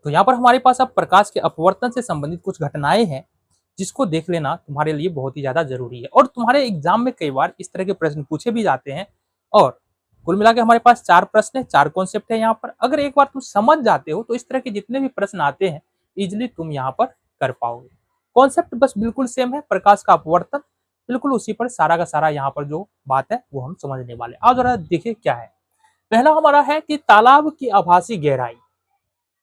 तो यहाँ पर हमारे पास अब प्रकाश के अपवर्तन से संबंधित कुछ घटनाएं हैं जिसको देख लेना तुम्हारे लिए बहुत ही ज्यादा जरूरी है, और तुम्हारे एग्जाम में कई बार इस तरह के प्रश्न पूछे भी जाते हैं। और कुल मिला के हमारे पास 4 प्रश्न है, 4 कॉन्सेप्ट है यहाँ पर। अगर एक बार तुम समझ जाते हो तो इस तरह के जितने भी प्रश्न आते हैं इजिली तुम यहाँ पर कर पाओगे। कॉन्सेप्ट बस बिल्कुल सेम है, प्रकाश का अपवर्तन, बिल्कुल उसी पर सारा का सारा यहाँ पर जो बात है वो हम समझने वाले। आओ जरा देखिए क्या है। पहला हमारा है कि तालाब की आभासी गहराई,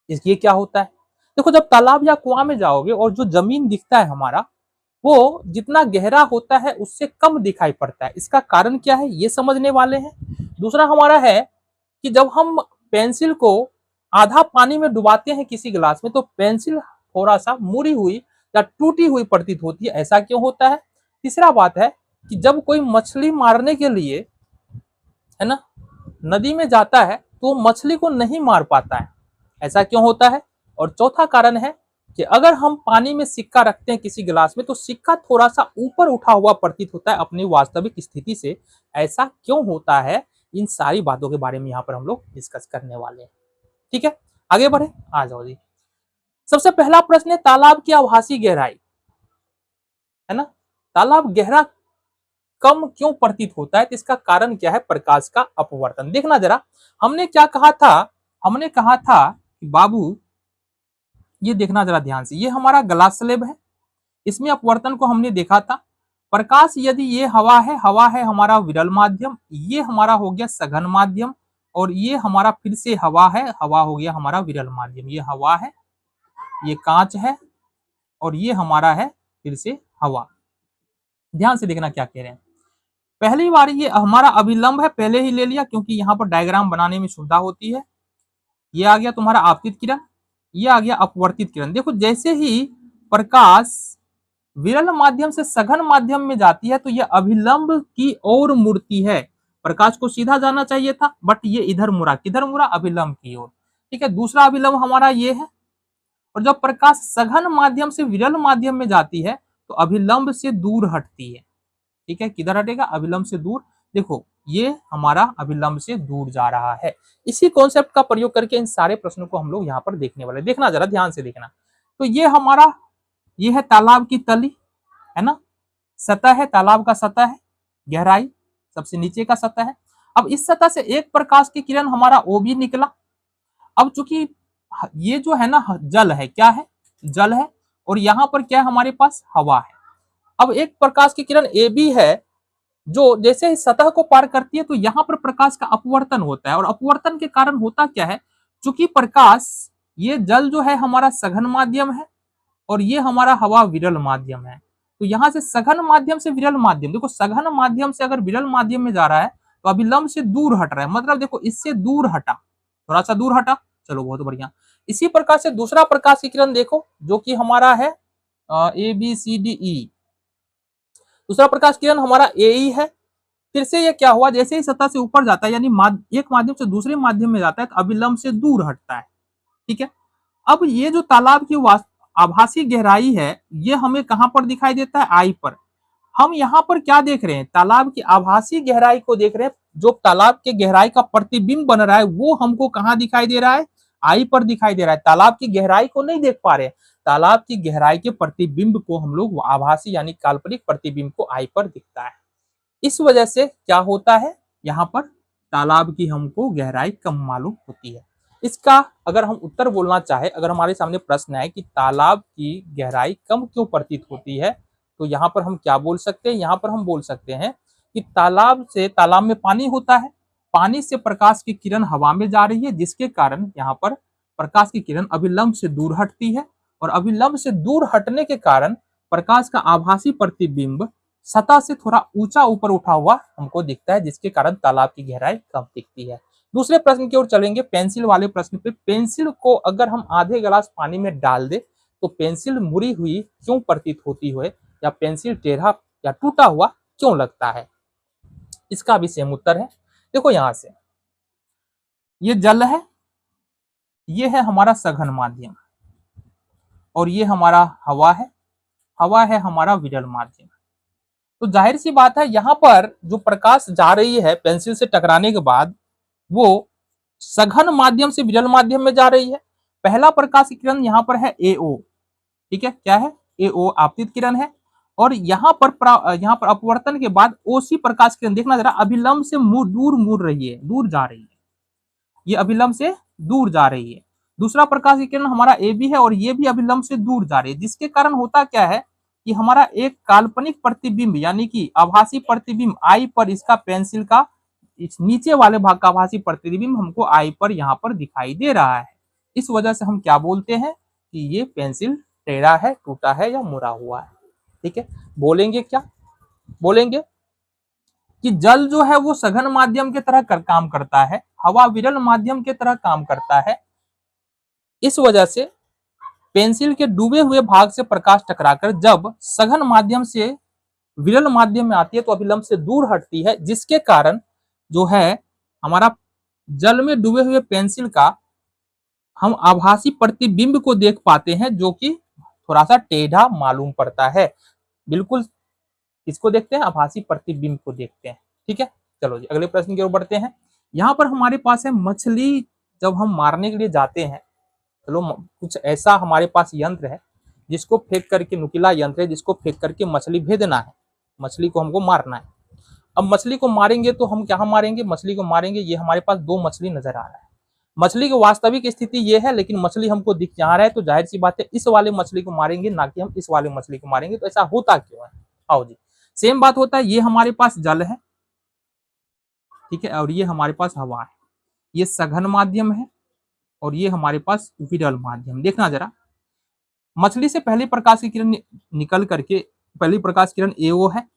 ये क्या होता है। देखो, जब तालाब या कुआं में जाओगे और जो जमीन दिखता है हमारा, वो जितना गहरा होता है उससे कम दिखाई पड़ता है। इसका कारण क्या है ये समझने वाले हैं। दूसरा हमारा है कि जब हम पेंसिल को आधा पानी में डुबाते हैं किसी गिलास में, तो पेंसिल थोड़ा सा मुड़ी हुई या टूटी हुई प्रतीत होती है, ऐसा क्यों होता है। तीसरा बात है कि जब कोई मछली मारने के लिए, है ना, नदी में जाता है तो मछली को नहीं मार पाता है, ऐसा क्यों होता है। और चौथा कारण है कि अगर हम पानी में सिक्का रखते हैं किसी गिलास में, तो सिक्का थोड़ा सा ऊपर उठा हुआ प्रतीत होता है अपनी वास्तविक स्थिति से, ऐसा क्यों होता है। इन सारी बातों के बारे में यहाँ पर हम लोग डिस्कस करने वाले हैं। ठीक है, आगे बढ़े, आ जाओ जी। सबसे पहला प्रश्न है तालाब की आभासी गहराई, है ना। तालाब गहरा कम क्यों प्रतीत होता है, तो इसका कारण क्या है, प्रकाश का अपवर्तन। देखना जरा, हमने क्या कहा था, हमने कहा था कि बाबू ये देखना जरा ध्यान से, ये हमारा ग्लास स्लेब है, इसमें अपवर्तन को हमने देखा था। प्रकाश यदि ये हवा है, हवा है हमारा विरल माध्यम, ये हमारा हो गया सघन माध्यम, और ये हमारा फिर से हवा है, हवा हो गया हमारा विरल माध्यम। ये हवा है, ये कांच है, और ये हमारा है फिर से हवा। ध्यान से देखना क्या कह रहे हैं। पहली बार ये हमारा अभिलंब है, पहले ही ले लिया क्योंकि यहाँ पर डायग्राम बनाने में सुविधा होती है। ये आ गया तुम्हारा आपतित किरण, ये आ गया अपवर्तित किरण। देखो, जैसे ही प्रकाश विरल माध्यम से सघन माध्यम में जाती है तो यह अभिलंब की ओर मुड़ती है। प्रकाश को सीधा जाना चाहिए था, बट ये इधर मुड़ा, किधर मुड़ा, अभिलंब की ओर। ठीक है, दूसरा अभिलंब हमारा ये है। और जब प्रकाश सघन माध्यम से विरल माध्यम में जाती है तो अभिलंब से दूर हटती है। ठीक है, किधर हटेगा, अभिलंब से दूर। देखो, ये हमारा अभिलंब से दूर जा रहा है। इसी कॉन्सेप्ट का प्रयोग करके इन सारे प्रश्नों को हम लोग यहाँ पर देखने वाले। देखना जरा ध्यान से देखना। तो ये हमारा, ये है तालाब की तली, है ना, सतह है, तालाब का सतह है, गहराई सबसे नीचे का सतह है। अब इस सतह से एक प्रकाश की किरण हमारा ओ बी निकला। अब चूंकि ये जो है ना जल है, क्या है, जल है, और यहाँ पर क्या है हमारे पास, हवा है। अब एक प्रकाश की किरण ए बी है, जो जैसे ही सतह को पार करती है तो यहाँ पर प्रकाश का अपवर्तन होता है। और अपवर्तन के कारण होता क्या है, चूंकि प्रकाश, ये जल जो है हमारा सघन माध्यम है, और ये हमारा हवा विरल माध्यम है। तो यहाँ से सघन माध्यम से विरल माध्यम, देखो सघन माध्यम से अगर विरल माध्यम में जा रहा है तो अभिलंब से दूर हट रहा है, मतलब देखो इससे दूर हटा, थोड़ा सा दूर हटा, चलो बहुत बढ़िया। इसी प्रकार से दूसरा प्रकाश की किरण देखो, जो कि हमारा है A B C D E. दूसरा प्रकाश किरण हमारा ए ई है। फिर से ये क्या हुआ, जैसे ही सतह से ऊपर जाता है, यानी एक माध्यम से दूसरे माध्यम में जाता है, तो अभिलंब से दूर हटता है। ठीक है, अब ये जो तालाब की आभासी गहराई है, ये हमें कहां पर दिखाई देता है, आई पर। हम यहाँ पर क्या देख रहे हैं, तालाब की आभासी गहराई को देख रहे हैं। जो तालाब के गहराई का प्रतिबिंब बन रहा है वो हमको कहाँ दिखाई दे रहा है, आई पर दिखाई दे रहा है। तालाब की गहराई को नहीं देख पा रहे, तालाब की गहराई के प्रतिबिंब को हम लोग आभासी यानी काल्पनिक प्रतिबिंब को आई पर दिखता है। इस वजह से क्या होता है, यहाँ पर तालाब की हमको गहराई कम मालूम होती है। इसका अगर हम उत्तर बोलना चाहे, अगर हमारे सामने प्रश्न है कि तालाब की गहराई कम क्यों प्रतीत होती है, तो यहाँ पर हम क्या बोल सकते हैं, यहाँ पर हम बोल सकते हैं कि तालाब में पानी होता है, पानी से प्रकाश की किरण हवा में जा रही है, जिसके कारण यहाँ पर प्रकाश की किरण अभिलंब से दूर हटती है, और अभिलंब से दूर हटने के कारण प्रकाश का आभासी प्रतिबिंब सतह से थोड़ा ऊंचा ऊपर उठा हुआ हमको दिखता है, जिसके कारण तालाब की गहराई कम दिखती है। दूसरे प्रश्न की ओर चलेंगे, पेंसिल वाले प्रश्न पे। पेंसिल को अगर हम आधे गिलास पानी में डाल दे तो पेंसिल मुड़ी हुई क्यों प्रतीत होती है, या पेंसिल टेढ़ा या टूटा हुआ क्यों लगता है। इसका भी सेम उत्तर है। देखो यहां से, ये जल है, ये है हमारा सघन माध्यम, और ये हमारा हवा है, हवा है हमारा विरल माध्यम। तो जाहिर सी बात है, यहाँ पर जो प्रकाश जा रही है पेंसिल से टकराने के बाद, वो सघन माध्यम से विरल माध्यम में जा रही है। पहला प्रकाश किरण यहाँ पर है एओ, ठीक है, क्या है, एओ आपतित किरण है। और यहाँ पर अपवर्तन के बाद ओसी प्रकाश किरण, देखना जरा, अभिलंब से दूर मुड़ रही है, दूर जा रही है, ये अभिलंब से दूर जा रही है। दूसरा प्रकाश किरण हमारा ए बी है और ये भी अभिलंब से दूर जा रही है, जिसके कारण होता क्या है कि हमारा एक काल्पनिक प्रतिबिंब यानी कि आभासी प्रतिबिंब आई पर इसका पेंसिल का इस नीचे वाले भाग का आभासी प्रतिबिंब हमको आई पर यहाँ पर दिखाई दे रहा है। इस वजह से हम क्या बोलते हैं कि ये पेंसिल टेढ़ा है, टूटा है या मुड़ा हुआ है। ठीक है, बोलेंगे क्या, बोलेंगे कि जल जो है वो सघन माध्यम के तरह काम करता है, हवा विरल माध्यम के तरह काम करता है। इस वजह से पेंसिल के डूबे हुए भाग से प्रकाश टकराकर जब सघन माध्यम से विरल माध्यम में आती है तो अभिलंब से दूर हटती है, जिसके कारण जो है हमारा जल में डूबे हुए पेंसिल का हम आभासी प्रतिबिंब को देख पाते हैं, जो कि थोड़ा सा टेढ़ा मालूम पड़ता है। बिल्कुल, इसको देखते हैं, आभासी प्रतिबिंब को देखते हैं। ठीक है, चलो जी अगले प्रश्न की ओर बढ़ते हैं। यहाँ पर हमारे पास है मछली जब हम मारने के लिए जाते हैं, चलो कुछ ऐसा हमारे पास यंत्र है जिसको फेंक करके, नुकीला यंत्र है जिसको फेंक करके मछली भेजना है, मछली को हमको मारना है। अब मछली को मारेंगे तो हम क्या मारेंगे, मछली को मारेंगे, ये हमारे पास दो मछली नजर आ रहा है। मछली की वास्तविक स्थिति ये है, लेकिन मछली हमको दिख जा रहा है, तो जाहिर सी बात है इस वाले मछली को मारेंगे, ना कि हम इस वाले मछली को मारेंगे। तो ऐसा होता क्यों है, आओ जी सेम बात होता है। ये हमारे पास जल है, ठीक है, और ये हमारे पास हवा है, ये सघन माध्यम है और ये हमारे पास विरल माध्यम। देखना जरा, मछली से पहली प्रकाश की किरण निकल करके, पहली प्रकाश किरण एओ है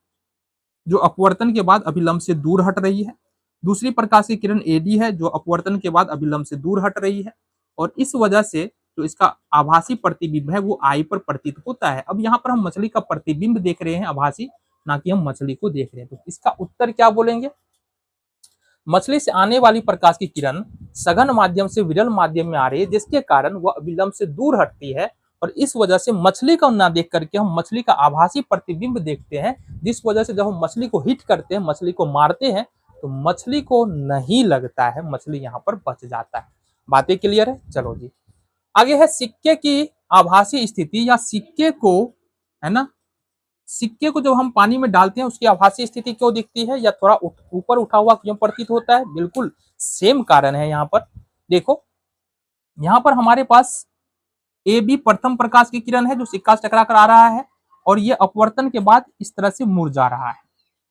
जो अपवर्तन के बाद अभिलंब से दूर हट रही है। दूसरी प्रकाश की किरण एडी है जो अपवर्तन के बाद अभिलंब से दूर हट रही है, और इस वजह से जो इसका आभासी प्रतिबिंब है वो आई पर प्रतीत होता है। अब यहाँ पर हम मछली का प्रतिबिंब देख रहे हैं आभासी, ना कि हम मछली को देख रहे हैं। तो इसका उत्तर क्या बोलेंगे, मछली से आने वाली प्रकाश की किरण सघन माध्यम से विरल माध्यम में आ रही है, जिसके कारण वह अभिलंब से दूर हटती है, और इस वजह से मछली को ना देख करके हम मछली का आभासी प्रतिबिंब देखते हैं, जिस वजह से जब हम मछली को हिट करते हैं, मछली को मारते हैं, तो मछली को नहीं लगता है, मछली यहाँ पर बच जाता है। बातें क्लियर है, चलो जी आगे है सिक्के की आभासी स्थिति, या सिक्के को, है ना, सिक्के को जब हम पानी में डालते हैं उसकी आभासी स्थिति क्यों दिखती है, या थोड़ा ऊपर उठा हुआ क्यों प्रतीत होता है। बिल्कुल सेम कारण है। यहाँ पर देखो, यहाँ पर हमारे पास ए बी प्रथम प्रकाश की किरण है जो सिक्का से टकरा कर आ रहा है, और ये अपवर्तन के बाद इस तरह से मुड़ जा रहा है।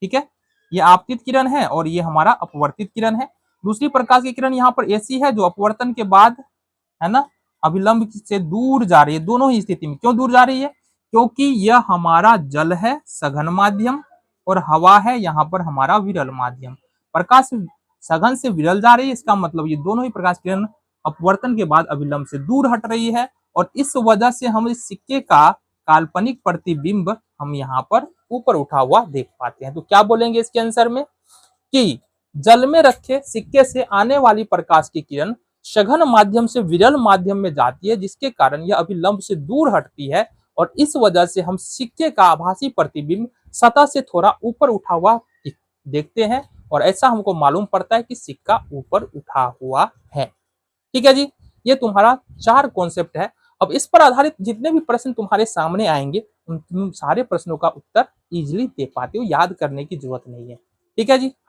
ठीक है, ये आपतित किरण है और ये हमारा अपवर्तित किरण है। दूसरी प्रकाश की किरण यहाँ पर एसी है जो अपवर्तन के बाद, है ना, अभिलंब से दूर जा रही है। दोनों ही स्थिति में क्यों दूर जा रही है, क्योंकि यह हमारा जल है सघन माध्यम और हवा है यहाँ पर हमारा विरल माध्यम। प्रकाश सघन से विरल जा रही है, इसका मतलब ये दोनों ही प्रकाश किरण अपवर्तन के बाद अभिलंब से दूर हट रही है, और इस वजह से हम इस सिक्के का काल्पनिक प्रतिबिंब हम यहाँ पर ऊपर उठा हुआ देख पाते हैं। तो क्या बोलेंगे इसके आंसर में कि जल में रखे सिक्के से आने वाली प्रकाश की किरण सघन माध्यम से विरल माध्यम में जाती है, जिसके कारण यह अभिलंब से दूर हटती है, और इस वजह से हम सिक्के का आभासी प्रतिबिंब सतह से थोड़ा ऊपर उठा हुआ देखते हैं, और ऐसा हमको मालूम पड़ता है कि सिक्का ऊपर उठा हुआ है। ठीक है जी, ये तुम्हारा 4 कॉन्सेप्ट है। अब इस पर आधारित जितने भी प्रश्न तुम्हारे सामने आएंगे उन सारे प्रश्नों का उत्तर इजीली दे पाते हो, याद करने की जरूरत नहीं है। ठीक है जी, आगे